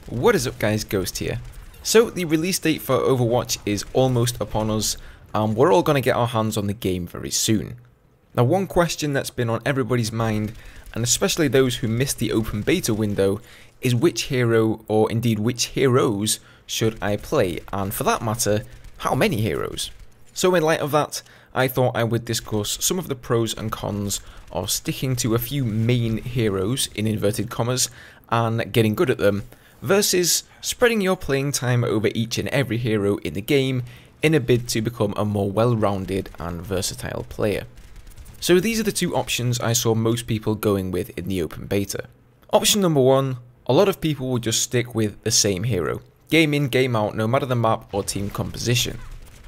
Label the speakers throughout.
Speaker 1: What is up guys, Ghost here. So the release date for Overwatch is almost upon us, and we're all going to get our hands on the game very soon. Now one question that's been on everybody's mind, and especially those who missed the open beta window, is which hero, or indeed which heroes, should I play, and for that matter, how many heroes? So in light of that, I thought I would discuss some of the pros and cons of sticking to a few main heroes, in inverted commas, and getting good at them, versus spreading your playing time over each and every hero in the game in a bid to become a more well-rounded and versatile player. So these are the two options I saw most people going with in the open beta. Option number one, a lot of people will just stick with the same hero, game in, game out, no matter the map or team composition.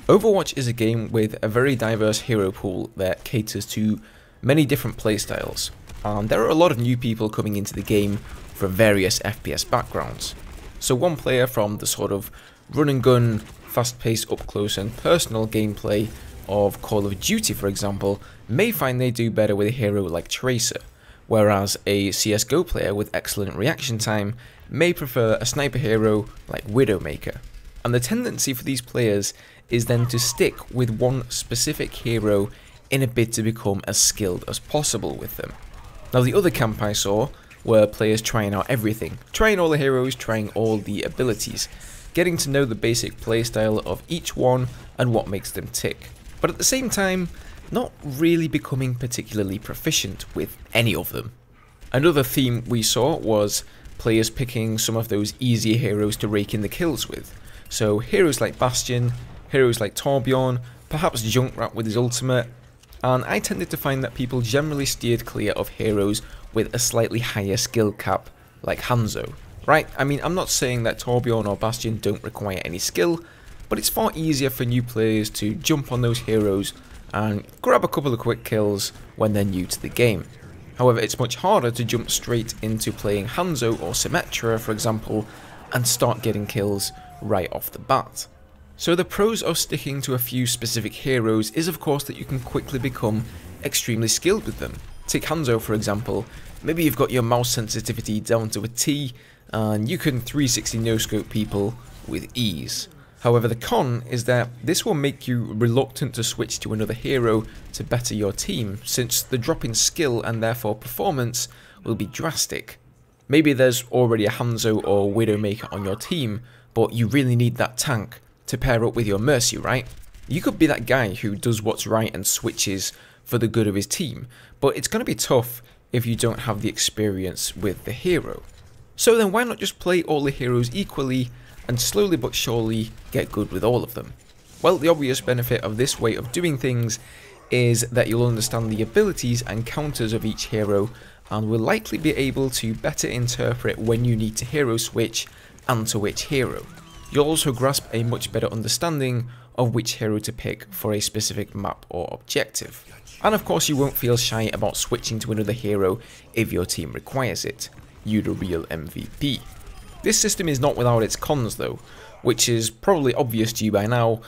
Speaker 1: Overwatch is a game with a very diverse hero pool that caters to many different playstyles, and there are a lot of new people coming into the game from various FPS backgrounds. So one player from the sort of run and gun, fast-paced up close and personal gameplay of Call of Duty, for example, may find they do better with a hero like Tracer, whereas a CSGO player with excellent reaction time may prefer a sniper hero like Widowmaker. And the tendency for these players is then to stick with one specific hero in a bid to become as skilled as possible with them. Now the other camp I saw were players trying out everything, trying all the heroes, trying all the abilities, getting to know the basic playstyle of each one and what makes them tick, but at the same time, not really becoming particularly proficient with any of them. Another theme we saw was players picking some of those easier heroes to rake in the kills with, so heroes like Bastion, heroes like Torbjorn, perhaps Junkrat with his ultimate, and I tended to find that people generally steered clear of heroes with a slightly higher skill cap, like Hanzo. Right, I mean, I'm not saying that Torbjorn or Bastion don't require any skill, but it's far easier for new players to jump on those heroes and grab a couple of quick kills when they're new to the game. However, it's much harder to jump straight into playing Hanzo or Symmetra, for example, and start getting kills right off the bat. So the pros of sticking to a few specific heroes is of course that you can quickly become extremely skilled with them. Take Hanzo for example, maybe you've got your mouse sensitivity down to a T and you can 360 no-scope people with ease. However, the con is that this will make you reluctant to switch to another hero to better your team, since the drop in skill and therefore performance will be drastic. Maybe there's already a Hanzo or Widowmaker on your team, but you really need that tank to pair up with your Mercy, right? You could be that guy who does what's right and switches for the good of his team, but it's going to be tough if you don't have the experience with the hero. So then why not just play all the heroes equally and slowly but surely get good with all of them? Well, the obvious benefit of this way of doing things is that you'll understand the abilities and counters of each hero and will likely be able to better interpret when you need to hero switch and to which hero. You'll also grasp a much better understanding of which hero to pick for a specific map or objective. And of course you won't feel shy about switching to another hero if your team requires it. You're the real MVP. This system is not without its cons though, which is probably obvious to you by now.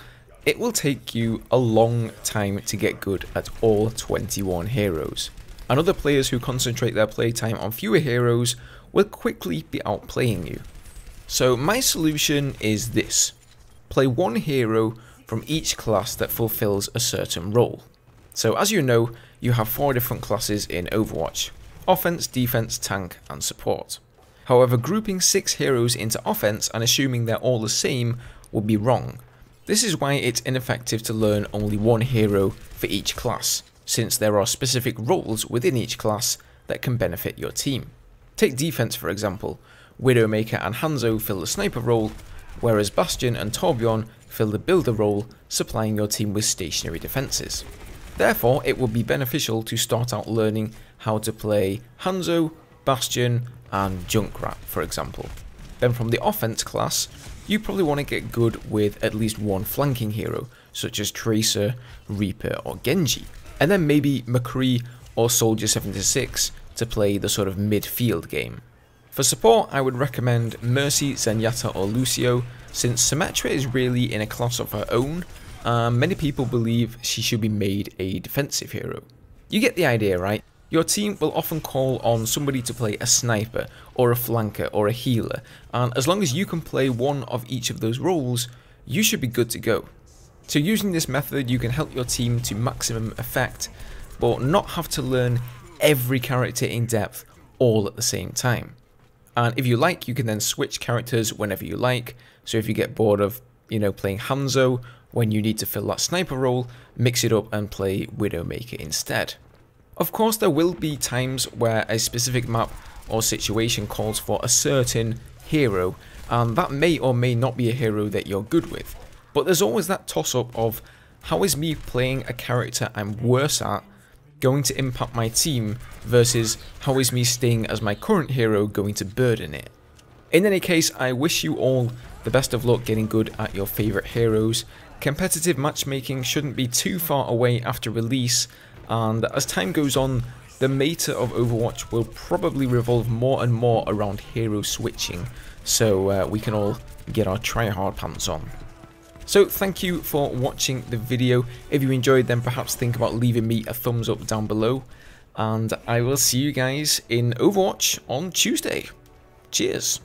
Speaker 1: It will take you a long time to get good at all 21 heroes. And other players who concentrate their playtime on fewer heroes will quickly be outplaying you. So my solution is this: play one hero from each class that fulfills a certain role. So as you know, you have 4 different classes in Overwatch: offense, defense, tank and support. However, grouping 6 heroes into offense and assuming they're all the same would be wrong. This is why it's ineffective to learn only one hero for each class, since there are specific roles within each class that can benefit your team. Take defense for example. Widowmaker and Hanzo fill the sniper role, whereas Bastion and Torbjorn fill the builder role, supplying your team with stationary defenses. Therefore, it would be beneficial to start out learning how to play Hanzo, Bastion and Junkrat, for example. Then from the offense class, you probably want to get good with at least one flanking hero, such as Tracer, Reaper or Genji, and then maybe McCree or Soldier 76 to play the sort of midfield game. For support, I would recommend Mercy, Zenyatta or Lucio, since Symmetra is really in a class of her own, and many people believe she should be made a defensive hero. You get the idea, right? Your team will often call on somebody to play a sniper, or a flanker, or a healer, and as long as you can play one of each of those roles, you should be good to go. So using this method, you can help your team to maximum effect, but not have to learn every character in depth all at the same time. And if you like, you can then switch characters whenever you like. So if you get bored of, playing Hanzo, when you need to fill that sniper role, mix it up and play Widowmaker instead. Of course, there will be times where a specific map or situation calls for a certain hero, and that may or may not be a hero that you're good with. But there's always that toss-up of, how is me playing a character I'm worse at going to impact my team versus how is me staying as my current hero going to burden it. In any case, I wish you all the best of luck getting good at your favourite heroes. Competitive matchmaking shouldn't be too far away after release, and as time goes on, the meta of Overwatch will probably revolve more and more around hero switching, so we can all get our tryhard pants on. So thank you for watching the video. If you enjoyed, then perhaps think about leaving me a thumbs up down below, and I will see you guys in Overwatch on Tuesday. Cheers.